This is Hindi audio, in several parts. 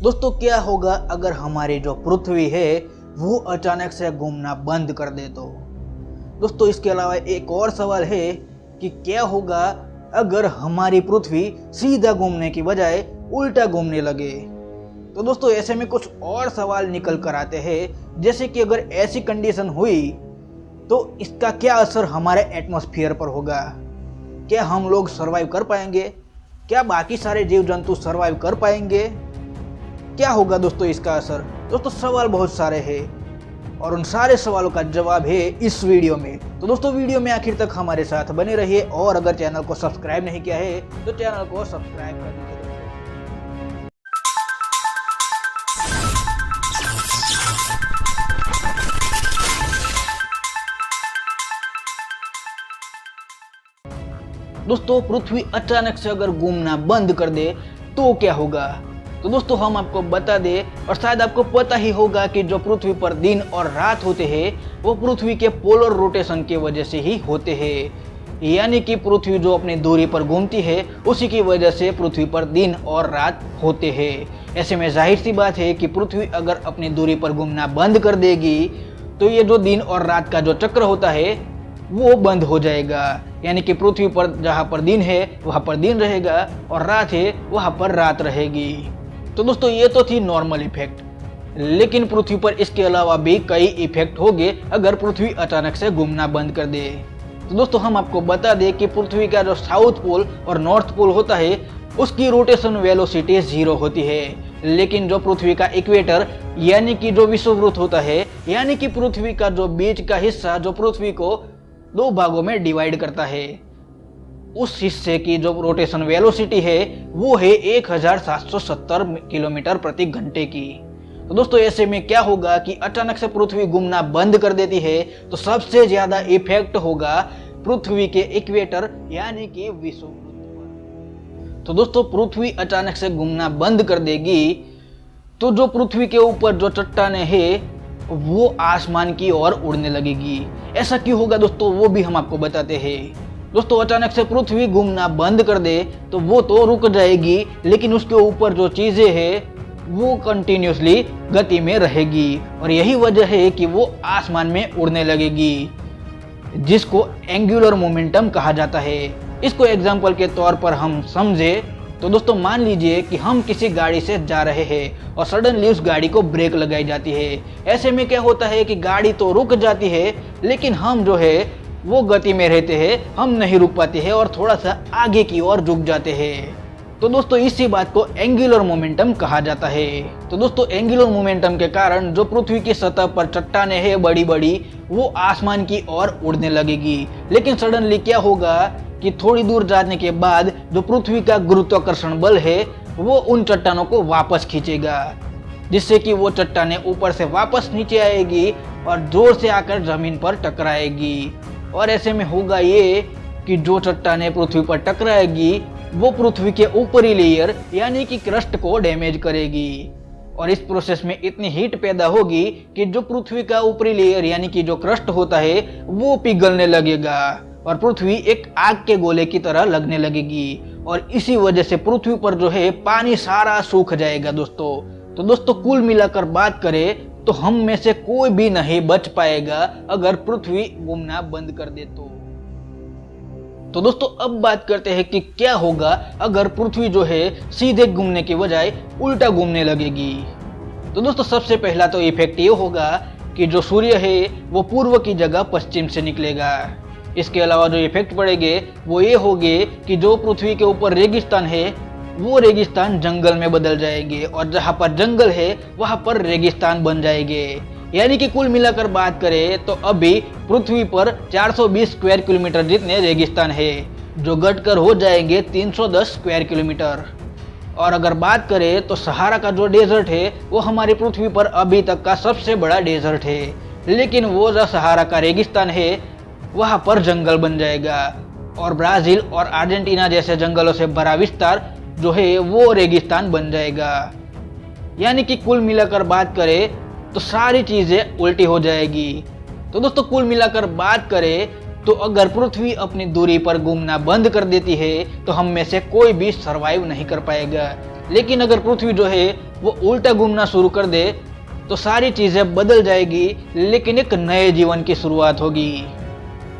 दोस्तों क्या होगा अगर हमारी जो पृथ्वी है वो अचानक से घूमना बंद कर दे तो। दोस्तों इसके अलावा एक और सवाल है कि क्या होगा अगर हमारी पृथ्वी सीधा घूमने की बजाय उल्टा घूमने लगे। तो दोस्तों ऐसे में कुछ और सवाल निकल कर आते हैं, जैसे कि अगर ऐसी कंडीशन हुई तो इसका क्या असर हमारे एटमॉस्फेयर पर होगा। क्या हम लोग सरवाइव कर पाएंगे? क्या बाकी सारे जीव जंतु सरवाइव कर पाएंगे? क्या होगा दोस्तों इसका असर? दोस्तों सवाल बहुत सारे हैं और उन सारे सवालों का जवाब है इस वीडियो में। तो दोस्तों वीडियो में आखिर तक हमारे साथ बने रहिए और अगर चैनल को सब्सक्राइब नहीं किया है तो चैनल को सब्सक्राइब कर दीजिए। दोस्तों पृथ्वी अचानक से अगर घूमना बंद कर दे तो क्या होगा? तो दोस्तों हम आपको बता दें, और शायद आपको पता ही होगा कि जो पृथ्वी पर दिन और रात होते हैं वो पृथ्वी के पोलर रोटेशन की वजह से ही होते हैं। यानी कि पृथ्वी जो अपनी दूरी पर घूमती है उसी की वजह से पृथ्वी पर दिन और रात होते हैं। ऐसे में जाहिर सी बात है कि पृथ्वी अगर अपनी दूरी पर घूमना बंद कर देगी तो ये जो दिन और रात का जो चक्र होता है वो बंद हो जाएगा। यानी कि पृथ्वी पर जहाँ पर दिन है वहाँ पर दिन रहेगा और रात है वहाँ पर रात रहेगी। तो दोस्तों ये तो थी नॉर्मल इफेक्ट, लेकिन पृथ्वी पर इसके अलावा भी कई इफेक्ट होंगे अगर पृथ्वी अचानक से घूमना बंद कर दे। तो दोस्तों हम आपको बता दें कि पृथ्वी का जो साउथ पोल और नॉर्थ पोल होता है उसकी रोटेशन वेलोसिटी 0 होती है, लेकिन जो पृथ्वी का इक्वेटर यानी कि जो विषुववृत्त होता है, यानी कि पृथ्वी का जो बीच का हिस्सा जो पृथ्वी को 2 भागों में डिवाइड करता है, उस हिस्से की जो रोटेशन वेलोसिटी है वो है 1770 किलोमीटर प्रति घंटे की। तो दोस्तों ऐसे में क्या होगा कि अचानक से पृथ्वी घूमना बंद कर देती है तो सबसे ज्यादा इफेक्ट होगा पृथ्वी के इक्वेटर यानी कि विषुववृत्त पर। तो दोस्तों पृथ्वी अचानक से घूमना बंद कर देगी तो जो पृथ्वी के ऊपर जो चट्टानें हैं वो आसमान की ओर उड़ने लगेगी। ऐसा क्यों होगा दोस्तों वो भी हम आपको बताते हैं। दोस्तों अचानक से पृथ्वी घूमना बंद कर दे तो वो तो रुक जाएगी, लेकिन उसके ऊपर जो चीजें हैं वो कंटिन्यूसली गति में रहेगी और यही वजह है कि वो आसमान में उड़ने लगेगी, जिसको एंगुलर मोमेंटम कहा जाता है। इसको एग्जांपल के तौर पर हम समझे तो दोस्तों मान लीजिए कि हम किसी गाड़ी से जा रहे हैं और सडनली उस गाड़ी को ब्रेक लगाई जाती है। ऐसे में क्या होता है कि गाड़ी तो रुक जाती है, लेकिन हम जो है वो गति में रहते हैं, हम नहीं रुक पाते हैं और थोड़ा सा आगे की ओर झुक जाते हैं। तो दोस्तों इसी बात को एंगुलर मोमेंटम कहा जाता है। तो दोस्तों एंगुलर मोमेंटम के कारण जो पृथ्वी की सतह पर चट्टानें हैं बड़ी बड़ी वो आसमान की ओर उड़ने लगेगी, लेकिन सडनली क्या होगा कि थोड़ी दूर जाने के बाद जो पृथ्वी का गुरुत्वाकर्षण बल है वो उन चट्टानों को वापस खींचेगा, जिससे कि वो चट्टानें ऊपर से वापस नीचे आएगी और जोर से आकर जमीन पर टकराएगी। और ऐसे में होगा ये कि जो चट्टानें पृथ्वी पर टकराएगी वो पृथ्वी के ऊपरी लेयर यानी कि क्रस्ट को डैमेज करेगी और इस प्रोसेस में इतनी हीट पैदा होगी कि जो पृथ्वी का ऊपरी लेयर यानी कि जो क्रस्ट होता है वो पिघलने लगेगा और पृथ्वी एक आग के गोले की तरह लगने लगेगी और इसी वजह से पृथ्वी पर जो है पानी सारा सूख जाएगा दोस्तों। तो दोस्तों कुल मिलाकर बात करें तो हम में से कोई भी नहीं बच पाएगा अगर पृथ्वी घूमना बंद कर दे तो दोस्तों अब बात करते हैं कि क्या होगा अगर पृथ्वी जो है सीधे घूमने की बजाय उल्टा घूमने लगेगी। तो दोस्तों सबसे पहला तो इफेक्ट ये होगा कि जो सूर्य है वो पूर्व की जगह पश्चिम से निकलेगा। इसके अलावा जो इफेक्ट पड़ेंगे वो ये होंगे कि जो पृथ्वी के ऊपर रेगिस्तान है वो रेगिस्तान जंगल में बदल जाएंगे और जहाँ पर जंगल है वहाँ पर रेगिस्तान बन जाएंगे। यानी कि कुल मिलाकर बात करें तो अभी पृथ्वी पर 420 स्क्वायर किलोमीटर जितने रेगिस्तान है जो घटकर हो जाएंगे 310 स्क्वायर किलोमीटर। और अगर बात करें तो सहारा का जो डेजर्ट है वो हमारी पृथ्वी पर अभी तक का सबसे बड़ा डेजर्ट है, लेकिन वो जो सहारा का रेगिस्तान है वहाँ पर जंगल बन जाएगा और ब्राजील और अर्जेंटीना जैसे जंगलों से भरा विस्तार जो है वो रेगिस्तान बन जाएगा। यानी कि कुल मिलाकर बात करें तो सारी चीजें उल्टी हो जाएगी। तो दोस्तों कुल मिलाकर बात करें तो अगर पृथ्वी अपनी दूरी पर घूमना बंद कर देती है तो हम में से कोई भी सरवाइव नहीं कर पाएगा, लेकिन अगर पृथ्वी जो है वो उल्टा घूमना शुरू कर दे तो सारी चीजें बदल जाएगी, लेकिन एक नए जीवन की शुरुआत होगी।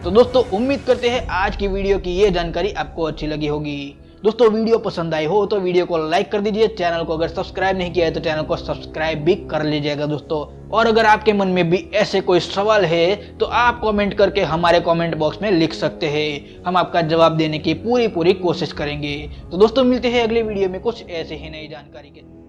तो दोस्तों उम्मीद करते हैं आज की वीडियो की ये जानकारी आपको अच्छी लगी होगी। दोस्तों वीडियो पसंद आई हो तो वीडियो को लाइक कर दीजिए, चैनल को अगर सब्सक्राइब नहीं किया है तो चैनल को सब्सक्राइब भी कर लीजिएगा दोस्तों। और अगर आपके मन में भी ऐसे कोई सवाल है तो आप कमेंट करके हमारे कमेंट बॉक्स में लिख सकते हैं, हम आपका जवाब देने की पूरी कोशिश करेंगे। तो दोस्तों मिलते हैं अगले वीडियो में कुछ ऐसे ही नई जानकारी के।